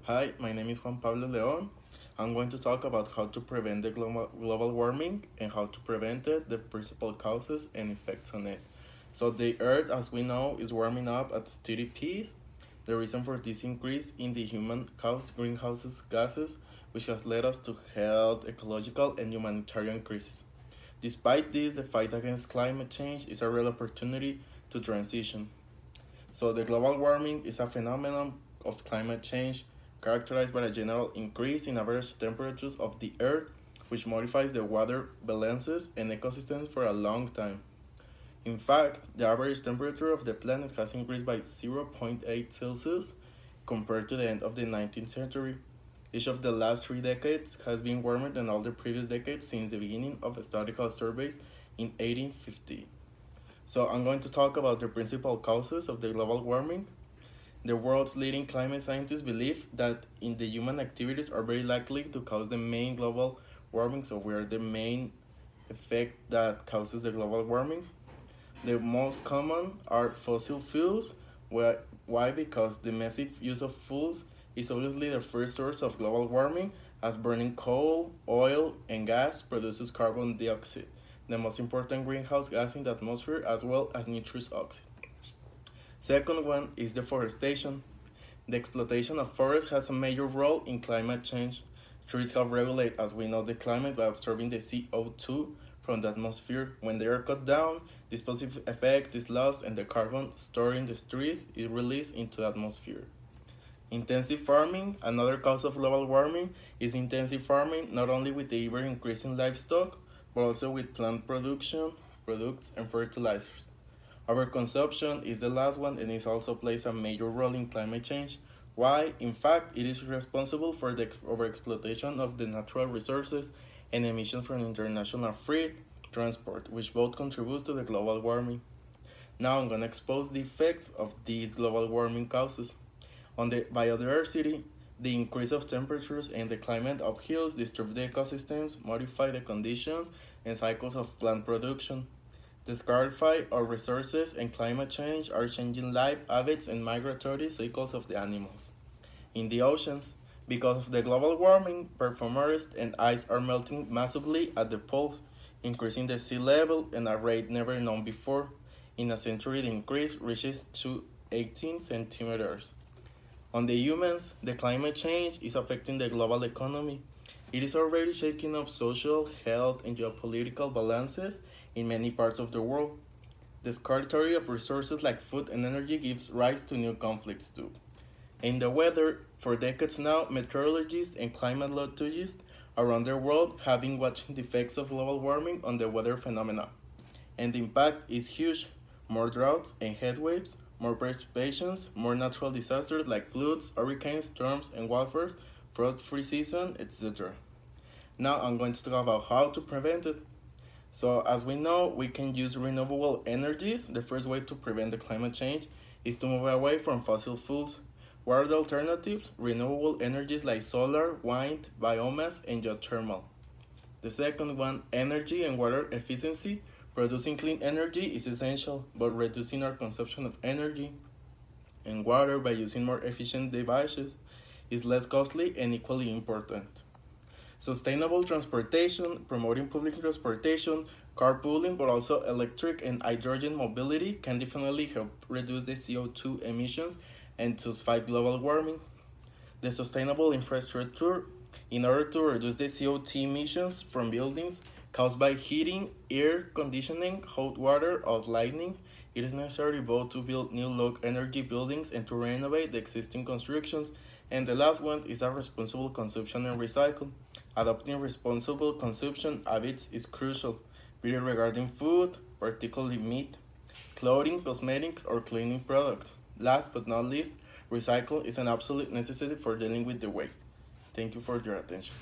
Hi, my name is Juan Pablo Leon. I'm going to talk about how to prevent the global warming and how to prevent it, the principal causes and effects on it. So the Earth, as we know, is warming up at steady pace. The reason for this increase in the human-caused greenhouse gases, which has led us to health, ecological, and humanitarian crises. Despite this, the fight against climate change is a real opportunity to transition. So the global warming is a phenomenon of climate change characterized by a general increase in average temperatures of the Earth, which modifies the water balances and ecosystems for a long time. In fact, the average temperature of the planet has increased by 0.8 Celsius compared to the end of the 19th century. Each of the last 3 decades has been warmer than all the previous decades since the beginning of statistical surveys in 1850. So I'm going to talk about the principal causes of the global warming. The world's leading climate scientists believe that the human activities are very likely to cause the main global warming, so we are the main effect that causes the global warming. The most common are fossil fuels. Why? Because the massive use of fuels is obviously the first source of global warming, as burning coal, oil, and gas produces carbon dioxide, the most important greenhouse gas in the atmosphere, as well as nitrous oxide. Second one is deforestation. The exploitation of forests has a major role in climate change. Trees help regulate, as we know, the climate by absorbing the CO2 from the atmosphere. When they are cut down, this positive effect is lost and the carbon stored in the trees is released into the atmosphere. Intensive farming, another cause of global warming, is intensive farming not only with the ever increasing livestock, but also with plant production, products, and fertilizers. Overconsumption is the last one and it also plays a major role in climate change. Why? In fact, it is responsible for the overexploitation of the natural resources and emissions from international freight transport, which both contribute to the global warming. Now I'm going to expose the effects of these global warming causes. On the biodiversity, the increase of temperatures and the climate upheavals disturb the ecosystems, modify the conditions and cycles of plant production. The scarcity of resources and climate change are changing life habits and migratory cycles of the animals. In the oceans, because of the global warming, permafrost and ice are melting massively at the poles, increasing the sea level at a rate never known before. In a century, the increase reaches to 18 centimeters. On the humans, the climate change is affecting the global economy. It is already shaking up social, health, and geopolitical balances in many parts of the world. The scarcity of resources like food and energy gives rise to new conflicts too. In the weather, for decades now, meteorologists and climatologists around the world have been watching the effects of global warming on the weather phenomena. And the impact is huge. More droughts and heat waves, more precipitations, more natural disasters like floods, hurricanes, storms, and wildfires, frost-free season, etc. Now I'm going to talk about how to prevent it. So as we know, we can use renewable energies. The first way to prevent the climate change is to move away from fossil fuels. What are the alternatives? Renewable energies like solar, wind, biomass, and geothermal. The second one, energy and water efficiency. Producing clean energy is essential, but reducing our consumption of energy and water by using more efficient devices is less costly and equally important. Sustainable transportation, promoting public transportation, carpooling, but also electric and hydrogen mobility can definitely help reduce the CO2 emissions and to fight global warming. The sustainable infrastructure, in order to reduce the CO2 emissions from buildings caused by heating, air conditioning, hot water, or lighting, it is necessary both to build new low energy buildings and to renovate the existing constructions. And the last one is a responsible consumption and recycle. Adopting responsible consumption habits is crucial, be it regarding food, particularly meat, clothing, cosmetics, or cleaning products. Last but not least, recycle is an absolute necessity for dealing with the waste. Thank you for your attention.